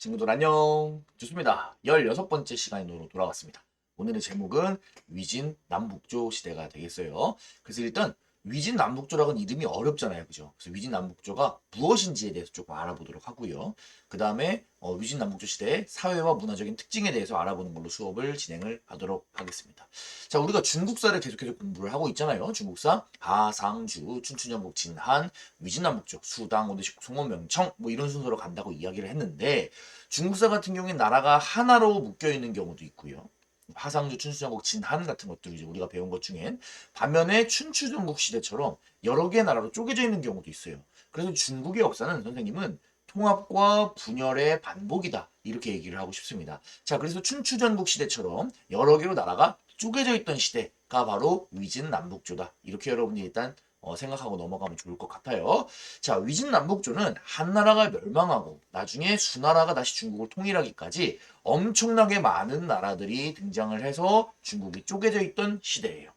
친구들 안녕. 좋습니다. 16번째 시간으로 돌아왔습니다. 오늘의 제목은 위진 남북조 시대가 되겠어요. 그래서 일단 위진 남북조라는 이름이 어렵잖아요. 그죠? 그래서 위진 남북조가 무엇인지에 대해서 조금 알아보도록 하고요. 그 다음에 위진 남북조 시대의 사회와 문화적인 특징에 대해서 알아보는 걸로 수업을 진행을 하도록 하겠습니다. 자, 우리가 중국사를 계속해서 공부를 하고 있잖아요. 중국사, 하상주, 춘추전국, 진한, 위진남북조, 수당, 오대식, 송원명청 뭐 이런 순서로 간다고 이야기를 했는데 중국사 같은 경우에 나라가 하나로 묶여 있는 경우도 있고요. 화상주, 춘추전국, 진한 같은 것들 이제 우리가 배운 것 중엔 반면에 춘추전국 시대처럼 여러 개의 나라로 쪼개져 있는 경우도 있어요. 그래서 중국의 역사는 선생님은 통합과 분열의 반복이다. 이렇게 얘기를 하고 싶습니다. 자, 그래서 춘추전국 시대처럼 여러 개로 나라가 쪼개져 있던 시대가 바로 위진 남북조다. 이렇게 여러분이 일단 생각하고 넘어가면 좋을 것 같아요. 자, 위진남북조는 한나라가 멸망하고 나중에 수나라가 다시 중국을 통일하기까지 엄청나게 많은 나라들이 등장을 해서 중국이 쪼개져 있던 시대예요.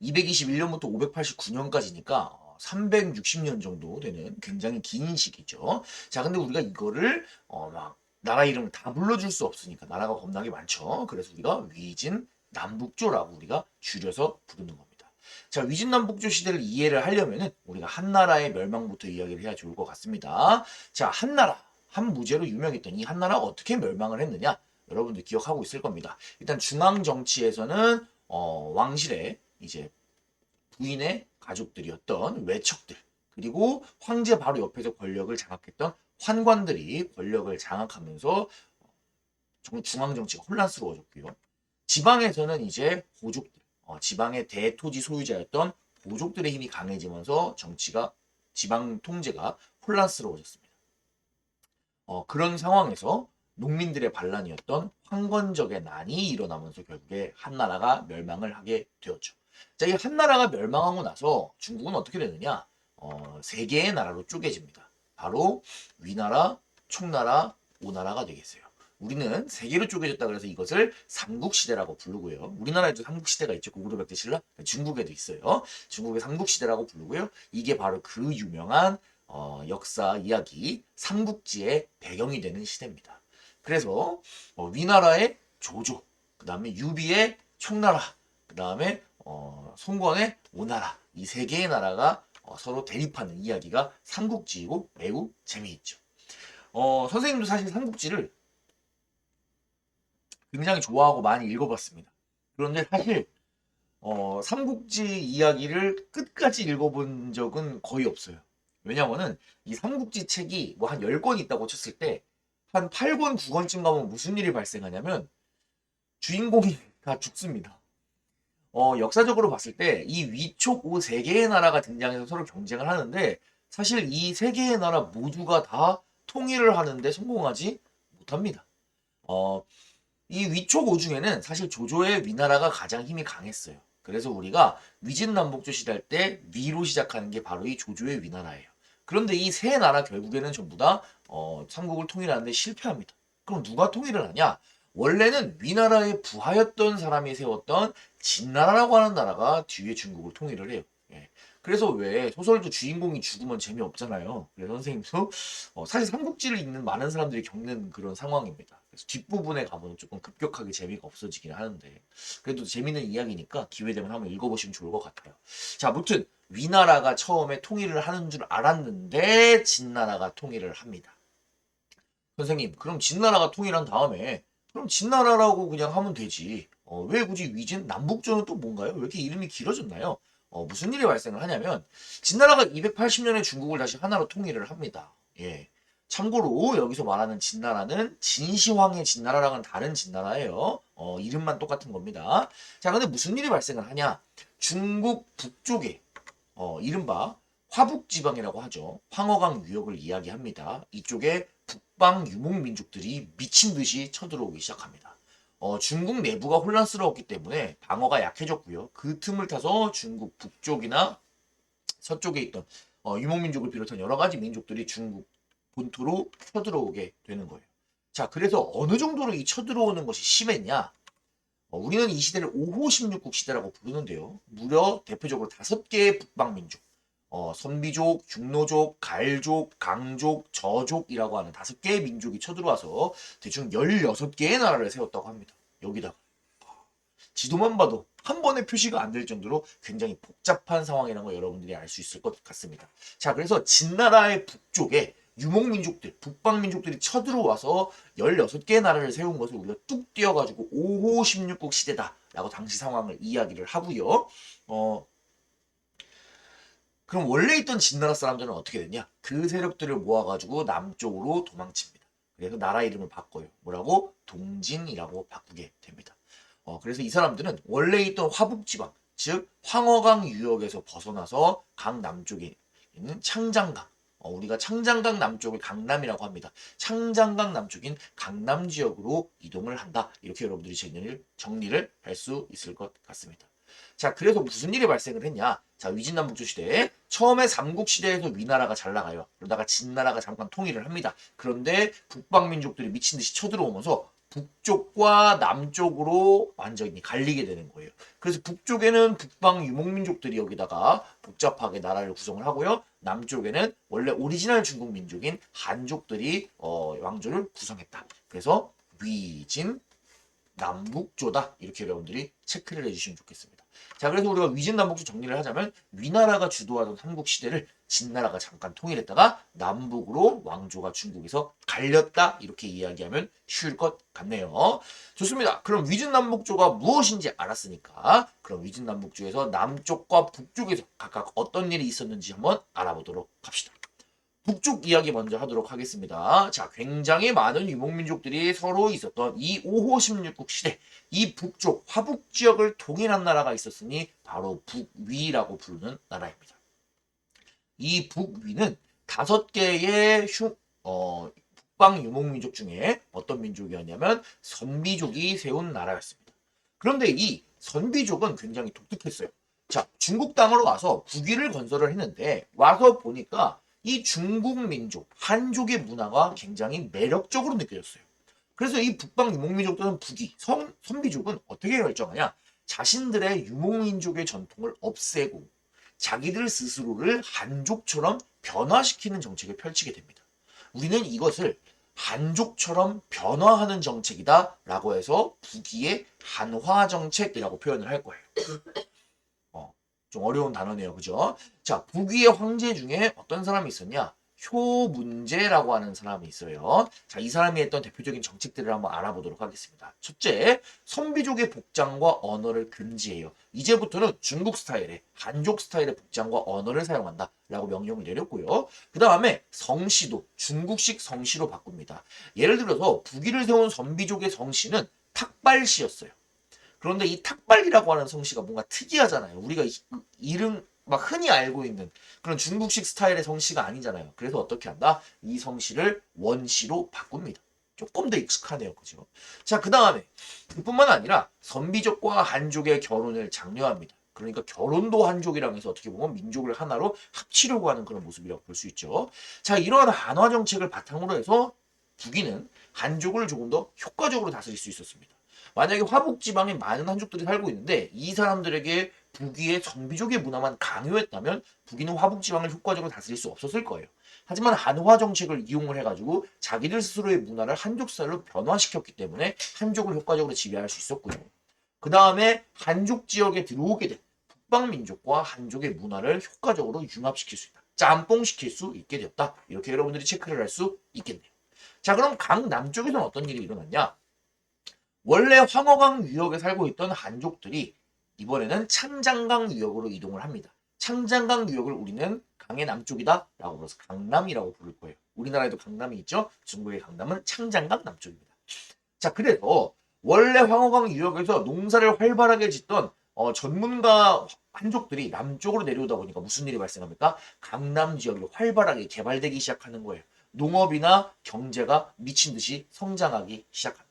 221년부터 589년까지니까 360년 정도 되는 굉장히 긴 시기죠. 자, 근데 우리가 이거를 막 나라 이름을 다 불러줄 수 없으니까 나라가 겁나게 많죠. 그래서 우리가 위진 남북조라고 우리가 줄여서 부르는 겁니다. 자, 위진남북조 시대를 이해를 하려면은 우리가 한나라의 멸망부터 이야기를 해야 좋을 것 같습니다. 자, 한나라, 한무제로 유명했던 이 한나라가 어떻게 멸망을 했느냐? 여러분들 기억하고 있을 겁니다. 일단 중앙 정치에서는 왕실의 이제 부인의 가족들이었던 외척들 그리고 황제 바로 옆에서 권력을 장악했던 환관들이 권력을 장악하면서 중앙 정치가 혼란스러워졌고요. 지방에서는 이제 호족들, 지방의 대토지 소유자였던 보족들의 힘이 강해지면서 정치가 지방 통제가 혼란스러워졌습니다. 그런 상황에서 농민들의 반란이었던 황건적의 난이 일어나면서 결국에 한나라가 멸망을 하게 되었죠. 자, 이 한나라가 멸망하고 나서 중국은 어떻게 되느냐? 세 개의 나라로 쪼개집니다. 바로 위나라, 총나라, 오나라가 되겠어요. 우리는 세 개로 쪼개졌다 그래서 이것을 삼국시대라고 부르고요. 우리나라에도 삼국시대가 있죠. 고구려백제 신라. 중국에도 있어요. 중국의 삼국시대라고 부르고요. 이게 바로 그 유명한 역사 이야기 삼국지의 배경이 되는 시대입니다. 그래서 위나라의 조조, 그 다음에 유비의 총나라, 그 다음에 송건의 오나라 이 세 개의 나라가 서로 대립하는 이야기가 삼국지이고 매우 재미있죠. 선생님도 사실 삼국지를 굉장히 좋아하고 많이 읽어봤습니다. 그런데 사실 삼국지 이야기를 끝까지 읽어본 적은 거의 없어요. 왜냐면은 이 삼국지 책이 뭐 한 10권 있다고 쳤을 때 한 8권, 9권쯤 가면 무슨 일이 발생하냐면 주인공이 다 죽습니다. 역사적으로 봤을 때 이 위촉 오 세 개의 나라가 등장해서 서로 경쟁을 하는데 사실 이 세 개의 나라 모두가 다 통일을 하는데 성공하지 못합니다. 어, 이 위촉 오 중에는 사실 조조의 위나라가 가장 힘이 강했어요. 그래서 우리가 위진남북조 시대할 때 위로 시작하는 게 바로 이 조조의 위나라예요. 그런데 이 세 나라 결국에는 전부 다 삼국을 통일하는데 실패합니다. 그럼 누가 통일을 하냐? 원래는 위나라의 부하였던 사람이 세웠던 진나라라고 하는 나라가 뒤에 중국을 통일을 해요. 예. 그래서 왜 소설도 주인공이 죽으면 재미없잖아요. 그래서 선생님도 사실 삼국지를 읽는 많은 사람들이 겪는 그런 상황입니다. 그래서 뒷부분에 가면 조금 급격하게 재미가 없어지긴 하는데 그래도 재밌는 이야기니까 기회 되면 한번 읽어보시면 좋을 것 같아요. 자, 아무튼 위나라가 처음에 통일을 하는 줄 알았는데 진나라가 통일을 합니다. 선생님, 그럼 진나라가 통일한 다음에 그럼 진나라라고 그냥 하면 되지. 왜 굳이 위진 남북조는 또 뭔가요? 왜 이렇게 이름이 길어졌나요? 무슨 일이 발생을 하냐면 진나라가 280년에 중국을 다시 하나로 통일을 합니다. 예. 참고로 여기서 말하는 진나라는 진시황의 진나라랑은 다른 진나라예요. 이름만 똑같은 겁니다. 자, 근데 무슨 일이 발생을 하냐? 중국 북쪽에 이른바 화북지방이라고 하죠. 황허강 유역을 이야기합니다. 이쪽에 북방 유목민족들이 미친 듯이 쳐들어오기 시작합니다. 중국 내부가 혼란스러웠기 때문에 방어가 약해졌고요. 그 틈을 타서 중국 북쪽이나 서쪽에 있던 유목민족을 비롯한 여러 가지 민족들이 중국 본토로 쳐들어오게 되는 거예요. 자, 그래서 어느 정도로 이 쳐들어오는 것이 심했냐? 우리는 이 시대를 5호 16국 시대라고 부르는데요. 무려 대표적으로 5개의 북방 민족, 선비족, 육노족, 갈족, 강족, 저족이라고 하는 5개의 민족이 쳐들어와서 대충 16개의 나라를 세웠다고 합니다. 여기다가 지도만 봐도 한 번에 표시가 안 될 정도로 굉장히 복잡한 상황이라는 걸 여러분들이 알 수 있을 것 같습니다. 자, 그래서 진나라의 북쪽에 유목민족들, 북방민족들이 쳐들어와서 16개의 나라를 세운 것을 우리가 뚝 띄어가지고 5호 16국 시대다라고 당시 상황을 이야기를 하고요. 그럼 원래 있던 진나라 사람들은 어떻게 됐냐? 그 세력들을 모아가지고 남쪽으로 도망칩니다. 그래서 나라 이름을 바꿔요. 뭐라고? 동진이라고 바꾸게 됩니다. 그래서 이 사람들은 원래 있던 화북지방, 즉 황허강 유역에서 벗어나서 강 남쪽에 있는 창장강, 우리가 창장강 남쪽을 강남이라고 합니다. 창장강 남쪽인 강남 지역으로 이동을 한다. 이렇게 여러분들이 정리를 할 수 있을 것 같습니다. 자, 그래서 무슨 일이 발생을 했냐? 자, 위진남북조 시대에 처음에 삼국시대에서 위나라가 잘 나가요. 그러다가 진나라가 잠깐 통일을 합니다. 그런데 북방민족들이 미친 듯이 쳐들어오면서 북쪽과 남쪽으로 완전히 갈리게 되는 거예요. 그래서 북쪽에는 북방 유목민족들이 여기다가 복잡하게 나라를 구성을 하고요. 남쪽에는 원래 오리지널 중국 민족인 한족들이 왕조를 구성했다. 그래서 위진 남북조다. 이렇게 여러분들이 체크를 해주시면 좋겠습니다. 자, 그래서 우리가 위진 남북조 정리를 하자면 위나라가 주도하던 삼국시대를 진나라가 잠깐 통일했다가 남북으로 왕조가 중국에서 갈렸다. 이렇게 이야기하면 쉬울 것 같네요. 좋습니다. 그럼 위진 남북조가 무엇인지 알았으니까 그럼 위진 남북조에서 남쪽과 북쪽에서 각각 어떤 일이 있었는지 한번 알아보도록 합시다. 북쪽 이야기 먼저 하도록 하겠습니다. 자, 굉장히 많은 유목민족들이 서로 있었던 이 5호 16국 시대, 이 북쪽 화북 지역을 통일한 나라가 있었으니 바로 북위라고 부르는 나라입니다. 이 북위는 5개의 북방 유목민족 중에 어떤 민족이었냐면 선비족이 세운 나라였습니다. 그런데 이 선비족은 굉장히 독특했어요. 자, 중국 땅으로 와서 북위를 건설을 했는데 와서 보니까 이 중국 민족, 한족의 문화가 굉장히 매력적으로 느껴졌어요. 그래서 이 북방 유목민족들은 북위, 선비족은 어떻게 결정하냐? 자신들의 유목민족의 전통을 없애고 자기들 스스로를 한족처럼 변화시키는 정책을 펼치게 됩니다. 우리는 이것을 한족처럼 변화하는 정책이다 라고 해서 북위의 한화 정책이라고 표현을 할 거예요. 좀 어려운 단어네요. 그죠? 자, 북위의 황제 중에 어떤 사람이 있었냐? 효문제라고 하는 사람이 있어요. 자, 이 사람이 했던 대표적인 정책들을 한번 알아보도록 하겠습니다. 첫째, 선비족의 복장과 언어를 금지해요. 이제부터는 중국 스타일의, 한족 스타일의 복장과 언어를 사용한다 라고 명령을 내렸고요. 그 다음에 성씨도 중국식 성씨로 바꿉니다. 예를 들어서 북위를 세운 선비족의 성씨는 탁발씨였어요. 그런데 이 탁발이라고 하는 성씨가 뭔가 특이하잖아요. 우리가 이름 막 흔히 알고 있는 그런 중국식 스타일의 성씨가 아니잖아요. 그래서 어떻게 한다? 이 성씨를 원씨로 바꿉니다. 조금 더 익숙하네요. 그죠? 자, 그 다음에 그뿐만 아니라 선비족과 한족의 결혼을 장려합니다. 그러니까 결혼도 한족이랑 해서 어떻게 보면 민족을 하나로 합치려고 하는 그런 모습이라고 볼 수 있죠. 자, 이러한 한화 정책을 바탕으로 해서 북위는 한족을 조금 더 효과적으로 다스릴 수 있었습니다. 만약에 화북 지방에 많은 한족들이 살고 있는데 이 사람들에게 북위의 선비족의 문화만 강요했다면 북위는 화북 지방을 효과적으로 다스릴 수 없었을 거예요. 하지만 한화 정책을 이용을 해가지고 자기들 스스로의 문화를 한족 스타일로 변화시켰기 때문에 한족을 효과적으로 지배할 수 있었고요. 그 다음에 한족 지역에 들어오게 된 북방 민족과 한족의 문화를 효과적으로 융합시킬 수 있다. 짬뽕시킬 수 있게 되었다. 이렇게 여러분들이 체크를 할 수 있겠네요. 자, 그럼 강 남쪽에서는 어떤 일이 일어났냐? 원래 황허강 유역에 살고 있던 한족들이 이번에는 창장강 유역으로 이동을 합니다. 창장강 유역을 우리는 강의 남쪽이다 라고 불러서 강남이라고 부를 거예요. 우리나라에도 강남이 있죠. 중국의 강남은 창장강 남쪽입니다. 자, 그래서 원래 황허강 유역에서 농사를 활발하게 짓던 전문가 한족들이 남쪽으로 내려오다 보니까 무슨 일이 발생합니까? 강남 지역이 활발하게 개발되기 시작하는 거예요. 농업이나 경제가 미친 듯이 성장하기 시작합니다.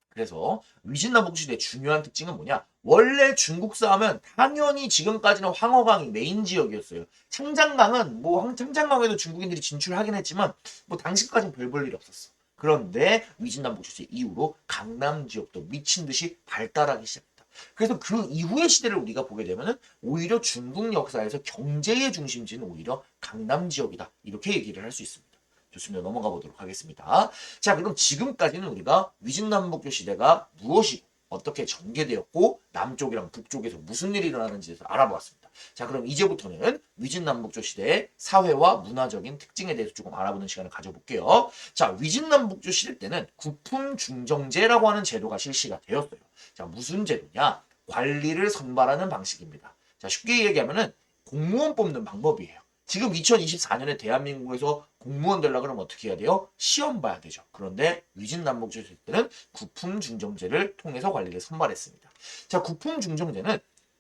그래서 위진남북시대의 중요한 특징은 뭐냐? 원래 중국사 하면 당연히 지금까지는 황허강이 메인 지역이었어요. 창장강은 창장강에도 중국인들이 진출하긴 했지만 당시까지는 별 볼 일이 없었어. 그런데 위진남북시대 이후로 강남 지역도 미친 듯이 발달하기 시작했다. 그래서 그 이후의 시대를 우리가 보게 되면은 오히려 중국 역사에서 경제의 중심지는 오히려 강남 지역이다. 이렇게 얘기를 할 수 있습니다. 좋습니다. 넘어가 보도록 하겠습니다. 자, 그럼 지금까지는 우리가 위진남북조 시대가 무엇이고 어떻게 전개되었고 남쪽이랑 북쪽에서 무슨 일이 일어나는지에서 알아보았습니다. 자, 그럼 이제부터는 위진남북조 시대의 사회와 문화적인 특징에 대해서 조금 알아보는 시간을 가져볼게요. 자, 위진남북조 시대 때는 구품중정제라고 하는 제도가 실시가 되었어요. 자, 무슨 제도냐? 관리를 선발하는 방식입니다. 자, 쉽게 얘기하면은 공무원 뽑는 방법이에요. 지금 2024년에 대한민국에서 공무원 되려고 그러면 어떻게 해야 돼요? 시험 봐야 되죠. 그런데 위진남북조 시대 때는 구품중정제를 통해서 관리를 선발했습니다. 자, 구품중정제는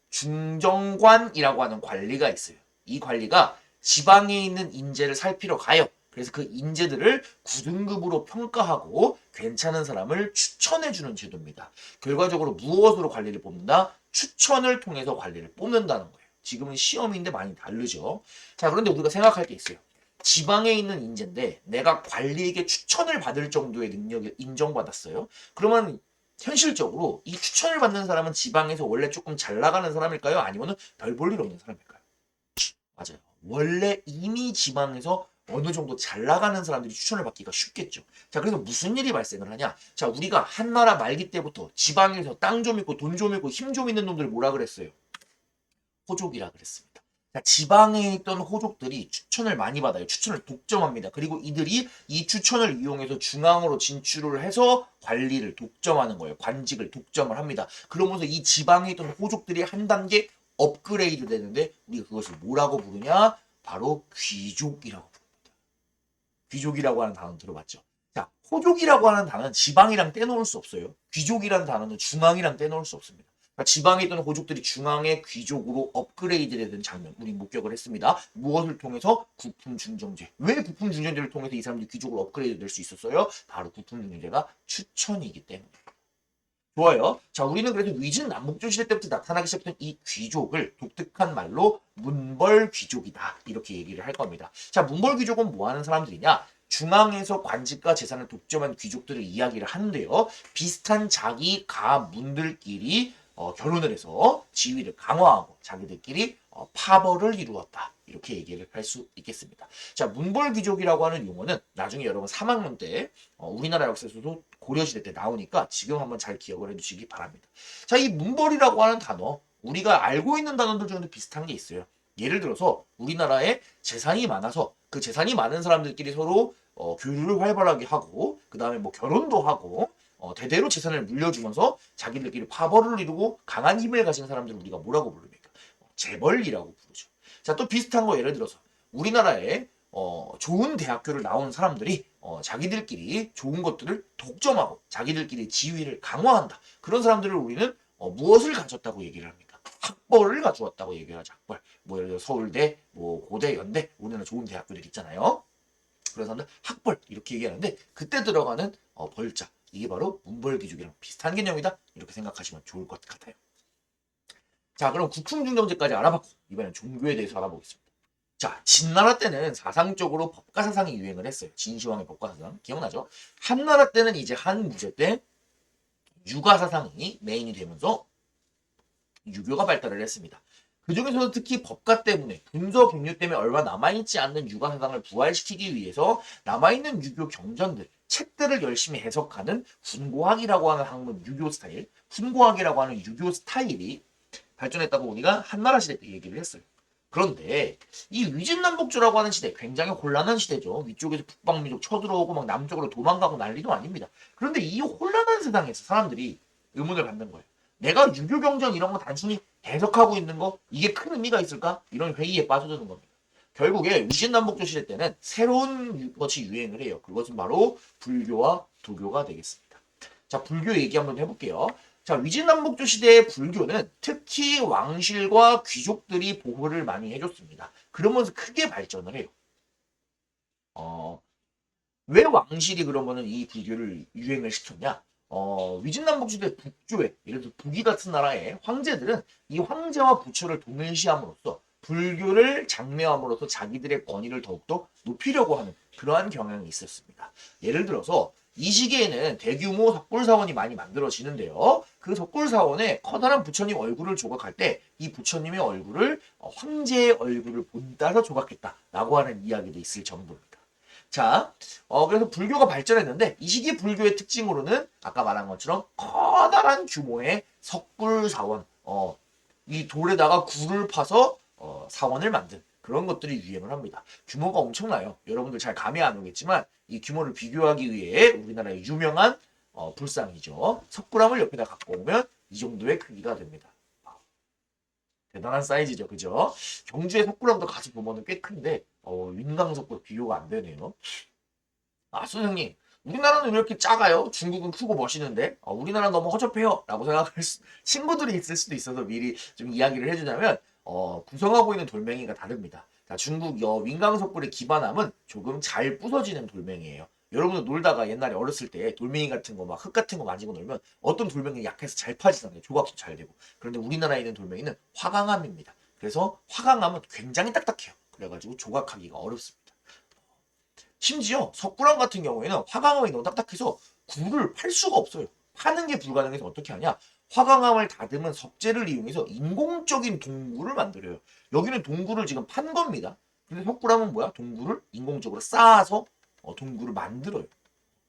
중정관이라고 하는 관리가 있어요. 이 관리가 지방에 있는 인재를 살피러 가요. 그래서 그 인재들을 9등급으로 평가하고 괜찮은 사람을 추천해주는 제도입니다. 결과적으로 무엇으로 관리를 뽑는다? 추천을 통해서 관리를 뽑는다는 거예요. 지금은 시험인데 많이 다르죠. 자, 그런데 우리가 생각할 게 있어요. 지방에 있는 인재인데 내가 관리에게 추천을 받을 정도의 능력을 인정받았어요. 그러면 현실적으로 이 추천을 받는 사람은 지방에서 원래 조금 잘 나가는 사람일까요? 아니면 별 볼 일 없는 사람일까요? 맞아요. 원래 이미 지방에서 어느 정도 잘 나가는 사람들이 추천을 받기가 쉽겠죠. 자, 그래서 무슨 일이 발생을 하냐? 자, 우리가 한나라 말기 때부터 지방에서 땅 좀 있고 돈 좀 있고 힘 좀 있는 놈들 뭐라 그랬어요? 호족이라 그랬습니다. 자, 지방에 있던 호족들이 추천을 많이 받아요. 추천을 독점합니다. 그리고 이들이 이 추천을 이용해서 중앙으로 진출을 해서 관리를 독점하는 거예요. 관직을 독점을 합니다. 그러면서 이 지방에 있던 호족들이 한 단계 업그레이드 되는데 우리가 그것을 뭐라고 부르냐? 바로 귀족이라고 부릅니다. 귀족이라고 하는 단어 들어봤죠? 자, 호족이라고 하는 단어는 지방이랑 떼놓을 수 없어요. 귀족이라는 단어는 중앙이랑 떼놓을 수 없습니다. 그러니까 지방에 있던 호족들이 중앙의 귀족으로 업그레이드되는 장면 우리 목격을 했습니다. 무엇을 통해서? 구품중정제. 왜 구품중정제를 통해서 이 사람들이 귀족으로 업그레이드 될 수 있었어요? 바로 구품중정제가 추천이기 때문에. 좋아요. 자, 우리는 그래도 위진 남북조 시대 때부터 나타나기 시작했던 이 귀족을 독특한 말로 문벌 귀족이다. 이렇게 얘기를 할 겁니다. 자, 문벌 귀족은 뭐 하는 사람들이냐? 중앙에서 관직과 재산을 독점한 귀족들을 이야기를 하는데요. 비슷한 자기 가문들끼리 결혼을 해서 지위를 강화하고 자기들끼리 파벌을 이루었다. 이렇게 얘기를 할 수 있겠습니다. 자, 문벌 귀족이라고 하는 용어는 나중에 여러분 3학년 때 우리나라 역사에서도 고려시대 때 나오니까 지금 한번 잘 기억을 해주시기 바랍니다. 자, 이 문벌이라고 하는 단어 우리가 알고 있는 단어들 중에도 비슷한 게 있어요. 예를 들어서 우리나라에 재산이 많아서 그 재산이 많은 사람들끼리 서로 교류를 활발하게 하고 그 다음에 뭐 결혼도 하고 대대로 재산을 물려주면서 자기들끼리 파벌을 이루고 강한 힘을 가진 사람들을 우리가 뭐라고 부릅니까? 재벌이라고 부르죠. 자, 또 비슷한 거 예를 들어서 우리나라에 좋은 대학교를 나온 사람들이 자기들끼리 좋은 것들을 독점하고 자기들끼리 지위를 강화한다. 그런 사람들을 우리는 무엇을 가졌다고 얘기를 합니까? 학벌을 가져왔다고 얘기를 하죠. 학벌. 뭐 예를 들어 서울대, 뭐 고대, 연대, 우리나라 좋은 대학교들 있잖아요. 그런 사람들 학벌 이렇게 얘기하는데 그때 들어가는 벌자 이게 바로 문벌귀족이랑 비슷한 개념이다. 이렇게 생각하시면 좋을 것 같아요. 자, 그럼 구품중정제까지 알아봤고 이번엔 종교에 대해서 알아보겠습니다. 자, 진나라 때는 사상적으로 법과 사상이 유행을 했어요. 진시황의 법과 사상 기억나죠? 한나라 때는 이제 한무제 때 유가 사상이 메인이 되면서 유교가 발달을 했습니다. 그 중에서도 특히 법과 때문에 분서 갱류 때문에 얼마 남아있지 않는 유가 사상을 부활시키기 위해서 남아있는 유교 경전들 책들을 열심히 해석하는 훈고학이라고 하는 학문 유교 스타일, 훈고학이라고 하는 유교 스타일이 발전했다고 우리가 한나라 시대 때 얘기를 했어요. 그런데 이 위진남북조라고 하는 시대 굉장히 혼란한 시대죠. 위쪽에서 북방민족 쳐들어오고 막 남쪽으로 도망가고 난리도 아닙니다. 그런데 이 혼란한 세상에서 사람들이 의문을 갖는 거예요. 내가 유교 경전 이런 거 단순히 해석하고 있는 거 이게 큰 의미가 있을까? 이런 회의에 빠져드는 겁니다. 결국에 위진남북조 시대 때는 새로운 것이 유행을 해요. 그것은 바로 불교와 도교가 되겠습니다. 자, 불교 얘기 한번 해볼게요. 자, 위진남북조 시대의 불교는 특히 왕실과 귀족들이 보호를 많이 해줬습니다. 그러면서 크게 발전을 해요. 왜 왕실이 그러면은 이 불교를 유행을 시켰냐? 위진남북 시대 북조에, 예를 들어 북이 같은 나라의 황제들은 이 황제와 부처를 동일시함으로써 불교를 장려함으로써 자기들의 권위를 더욱더 높이려고 하는 그러한 경향이 있었습니다. 예를 들어서 이 시기에는 대규모 석굴사원이 많이 만들어지는데요. 그 석굴사원에 커다란 부처님 얼굴을 조각할 때 이 부처님의 얼굴을 황제의 얼굴을 본따서 조각했다라고 하는 이야기도 있을 정도입니다. 자, 그래서 불교가 발전했는데 이 시기 불교의 특징으로는 아까 말한 것처럼 커다란 규모의 석굴사원, 이 돌에다가 굴을 파서 사원을 만든 그런 것들이 유행을 합니다. 규모가 엄청나요. 여러분들 잘 감이 안 오겠지만 이 규모를 비교하기 위해 우리나라의 유명한 불상이죠. 석굴암을 옆에다 갖고 오면 이 정도의 크기가 됩니다. 대단한 사이즈죠. 그죠? 경주의 석굴암도 가서 보면 꽤 큰데 윈강석굴 비교가 안 되네요. 선생님, 우리나라는 왜 이렇게 작아요? 중국은 크고 멋있는데 우리나라 너무 허접해요 라고 생각할 친구들이 있을 수도 있어서 미리 좀 이야기를 해주자면 구성하고 있는 돌멩이가 다릅니다. 자, 중국 윈강석굴의 기반함은 조금 잘 부서지는 돌멩이에요. 여러분들 놀다가 옛날에 어렸을 때 돌멩이 같은 거 막 흙 같은 거 만지고 놀면 어떤 돌멩이 약해서 잘 파지잖아요. 조각도 잘 되고. 그런데 우리나라에 있는 돌멩이는 화강암입니다. 그래서 화강암은 굉장히 딱딱해요. 그래가지고 조각하기가 어렵습니다. 심지어 석굴암 같은 경우에는 화강암이 너무 딱딱해서 굴을 팔 수가 없어요. 파는 게 불가능해서 어떻게 하냐? 화강암을 다듬은 석재를 이용해서 인공적인 동굴을 만들어요. 여기는 동굴을 지금 판 겁니다. 근데 석굴암은 뭐야? 동굴을 인공적으로 쌓아서 동굴을 만들어요.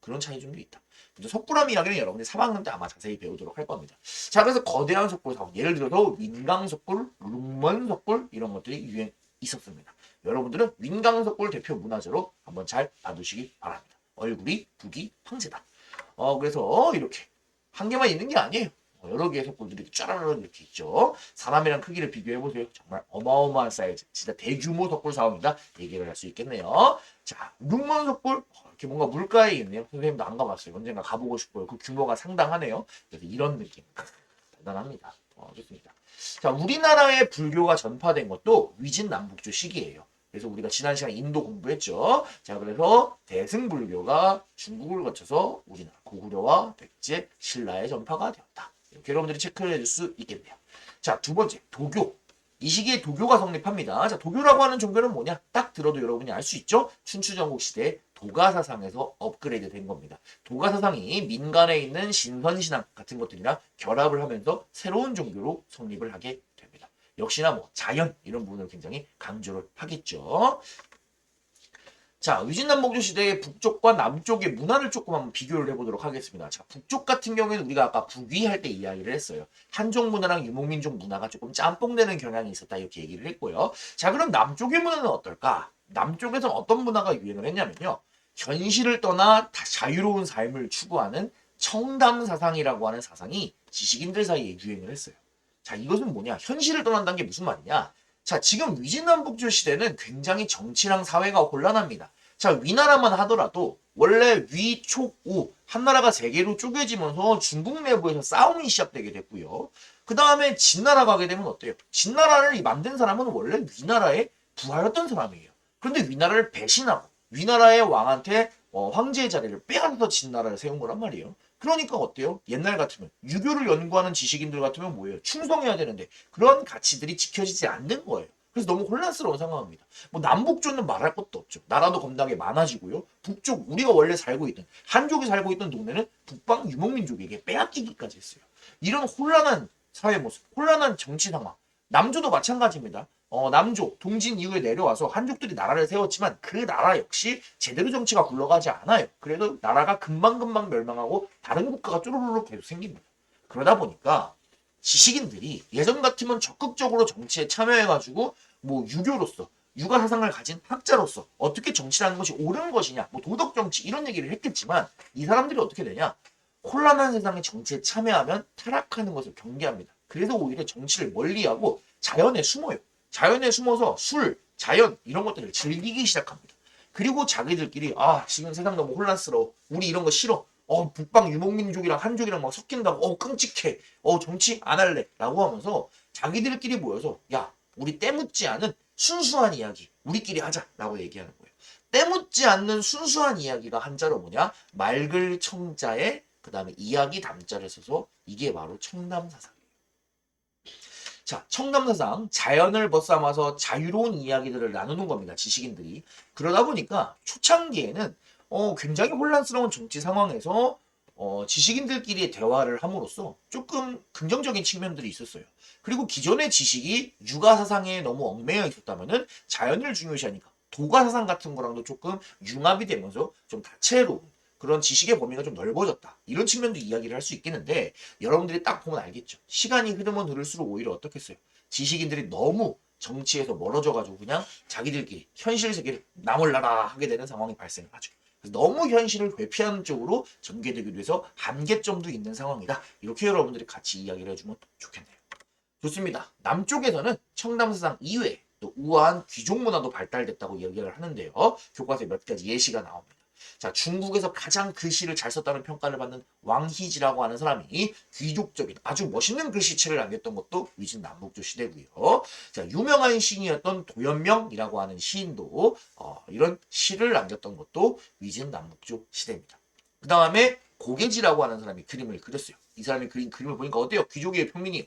그런 차이 좀 있다. 근데 석굴암 이야기는 여러분들이 3학년 때 아마 자세히 배우도록 할 겁니다. 자, 그래서 거대한 석굴 사원, 예를 들어서 윈강석굴, 룽먼석굴 이런 것들이 유행 있었습니다. 여러분들은 윈강석굴 대표 문화재로 한번 잘 봐두시기 바랍니다. 얼굴이 북이 황제다. 그래서 이렇게 한 개만 있는 게 아니에요. 여러 개의 석굴들이 쫘라락 이렇게 있죠. 사람이랑 크기를 비교해보세요. 정말 어마어마한 사이즈. 진짜 대규모 석굴 사원이다. 얘기를 할 수 있겠네요. 자, 룽먼 석굴. 이렇게 뭔가 물가에 있네요. 선생님도 안 가봤어요. 언젠가 가보고 싶어요. 그 규모가 상당하네요. 그래서 이런 느낌. 대단합니다. 좋습니다. 자, 우리나라에 불교가 전파된 것도 위진남북조 시기예요. 그래서 우리가 지난 시간에 인도 공부했죠. 자, 그래서 대승불교가 중국을 거쳐서 우리나라 고구려와 백제, 신라에 전파가 되었다. 이렇게 여러분들이 체크를 해줄 수 있겠네요. 자, 두 번째, 도교. 이 시기에 도교가 성립합니다. 자, 도교라고 하는 종교는 뭐냐? 딱 들어도 여러분이 알 수 있죠? 춘추전국 시대에 도가사상에서 업그레이드 된 겁니다. 도가사상이 민간에 있는 신선신앙 같은 것들이랑 결합을 하면서 새로운 종교로 성립을 하게 됩니다. 역시나 뭐 자연 이런 부분을 굉장히 강조를 하겠죠. 자, 위진남북조 시대의 북쪽과 남쪽의 문화를 조금 한번 비교를 해보도록 하겠습니다. 자, 북쪽 같은 경우에는 우리가 아까 북위 할 때 이야기를 했어요. 한족 문화랑 유목민족 문화가 조금 짬뽕되는 경향이 있었다 이렇게 얘기를 했고요. 자, 그럼 남쪽의 문화는 어떨까? 남쪽에서는 어떤 문화가 유행을 했냐면요. 현실을 떠나 자유로운 삶을 추구하는 청담사상이라고 하는 사상이 지식인들 사이에 유행을 했어요. 자, 이것은 뭐냐? 현실을 떠난다는 게 무슨 말이냐? 자, 지금 위진남북조 시대는 굉장히 정치랑 사회가 혼란합니다. 자, 위나라만 하더라도 원래 위, 촉, 우 한 나라가 세 개로 쪼개지면서 중국 내부에서 싸움이 시작되게 됐고요. 그 다음에 진나라 가게 되면 어때요? 진나라를 만든 사람은 원래 위나라의 부하였던 사람이에요. 그런데 위나라를 배신하고 위나라의 왕한테 황제의 자리를 빼앗아서 진나라를 세운 거란 말이에요. 그러니까 어때요? 옛날 같으면 유교를 연구하는 지식인들 같으면 뭐예요? 충성해야 되는데 그런 가치들이 지켜지지 않는 거예요. 그래서 너무 혼란스러운 상황입니다. 뭐 남북조는 말할 것도 없죠. 나라도 겁나게 많아지고요. 북쪽 우리가 원래 살고 있던 한족이 살고 있던 동네는 북방 유목민족에게 빼앗기기까지 했어요. 이런 혼란한 사회 모습, 혼란한 정치 상황. 남조도 마찬가지입니다. 남조, 동진 이후에 내려와서 한족들이 나라를 세웠지만 그 나라 역시 제대로 정치가 굴러가지 않아요. 그래도 나라가 금방금방 멸망하고 다른 국가가 쪼르르 계속 생깁니다. 그러다 보니까 지식인들이 예전 같으면 적극적으로 정치에 참여해가지고 뭐 유교로서 유가 사상을 가진 학자로서 어떻게 정치라는 것이 옳은 것이냐, 뭐 도덕 정치 이런 얘기를 했겠지만 이 사람들이 어떻게 되냐? 혼란한 세상에 정치에 참여하면 타락하는 것을 경계합니다. 그래서 오히려 정치를 멀리하고 자연에 숨어요. 자연에 숨어서 술, 자연 이런 것들을 즐기기 시작합니다. 그리고 자기들끼리 지금 세상 너무 혼란스러워. 우리 이런 거 싫어. 북방 유목민족이랑 한족이랑 막 섞인다고. 끔찍해. 정치 안 할래. 라고 하면서 자기들끼리 모여서 야, 우리 때묻지 않은 순수한 이야기 우리끼리 하자. 라고 얘기하는 거예요. 때묻지 않는 순수한 이야기가 한자로 뭐냐? 맑을 청자에 그 다음에 이야기 담자를 써서 이게 바로 청담사상. 자, 청담사상, 자연을 벗삼아서 자유로운 이야기들을 나누는 겁니다. 지식인들이. 그러다 보니까 초창기에는 굉장히 혼란스러운 정치 상황에서 지식인들끼리의 대화를 함으로써 조금 긍정적인 측면들이 있었어요. 그리고 기존의 지식이 육아 사상에 너무 얽매여 있었다면은 자연을 중요시하니까 도가 사상 같은 거랑도 조금 융합이 되면서 좀 다채로운 그런 지식의 범위가 좀 넓어졌다. 이런 측면도 이야기를 할 수 있겠는데 여러분들이 딱 보면 알겠죠. 시간이 흐르면 흐를수록 오히려 어떻겠어요? 지식인들이 너무 정치에서 멀어져가지고 그냥 자기들끼리 현실 세계를 나몰라라 하게 되는 상황이 발생을 하죠. 그래서 너무 현실을 회피하는 쪽으로 전개되기도 해서 한계점도 있는 상황이다. 이렇게 여러분들이 같이 이야기를 해주면 좋겠네요. 좋습니다. 남쪽에서는 청담사상 이외에 또 우아한 귀족 문화도 발달됐다고 이야기를 하는데요. 교과서에 몇 가지 예시가 나옵니다. 자, 중국에서 가장 글씨를 잘 썼다는 평가를 받는 왕희지라고 하는 사람이 귀족적인 아주 멋있는 글씨체를 남겼던 것도 위진 남북조 시대고요. 자, 유명한 시인이었던 도연명이라고 하는 시인도 이런 시를 남겼던 것도 위진 남북조 시대입니다. 그 다음에 고개지라고 하는 사람이 그림을 그렸어요. 이 사람이 그린 그림을 보니까 어때요? 귀족이에요, 평민이에요?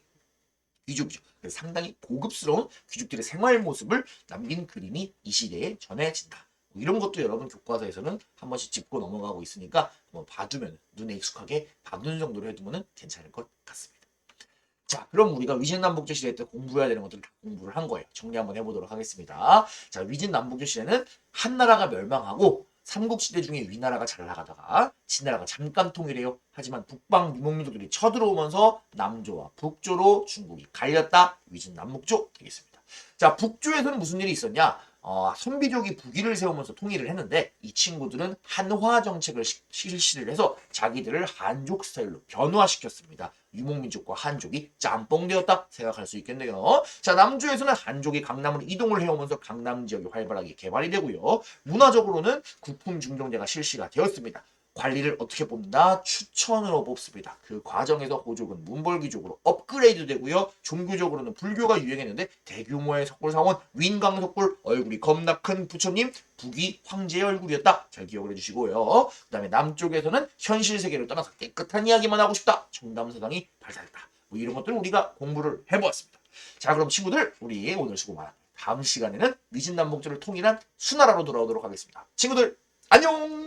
귀족이죠. 그래서 상당히 고급스러운 귀족들의 생활 모습을 남긴 그림이 이 시대에 전해진다. 뭐 이런 것도 여러분 교과서에서는 한 번씩 짚고 넘어가고 있으니까 뭐 봐두면 눈에 익숙하게 봐두는 정도로 해두면 괜찮을 것 같습니다. 자, 그럼 우리가 위진남북조 시대 때 공부해야 되는 것들을 다 공부를 한 거예요. 정리 한번 해보도록 하겠습니다. 자, 위진남북조 시대는 한나라가 멸망하고 삼국시대 중에 위나라가 잘 나가다가 진나라가 잠깐 통일해요. 하지만 북방 유목민족들이 쳐들어오면서 남조와 북조로 중국이 갈렸다. 위진남북조 되겠습니다. 자, 북조에서는 무슨 일이 있었냐? 선비족이 북위를 세우면서 통일을 했는데 이 친구들은 한화 정책을 실시를 해서 자기들을 한족 스타일로 변화시켰습니다. 유목민족과 한족이 짬뽕되었다 생각할 수 있겠네요. 자, 남조에서는 한족이 강남으로 이동을 해오면서 강남 지역이 활발하게 개발이 되고요. 문화적으로는 국품 중종제가 실시가 되었습니다. 관리를 어떻게 뽑는다? 추천으로 뽑습니다. 그 과정에서 호족은 문벌귀족으로 업그레이드 되고요. 종교적으로는 불교가 유행했는데 대규모의 석굴사원 윈광석굴 얼굴이 겁나 큰 부처님 북위 황제의 얼굴이었다. 잘 기억을 해주시고요. 그 다음에 남쪽에서는 현실 세계를 떠나서 깨끗한 이야기만 하고 싶다. 청담사상이 발달했다. 뭐 이런 것들을 우리가 공부를 해보았습니다. 자, 그럼 친구들 우리 오늘 수고 많았습니다. 다음 시간에는 위진남북조를 통일한 수나라로 돌아오도록 하겠습니다. 친구들 안녕!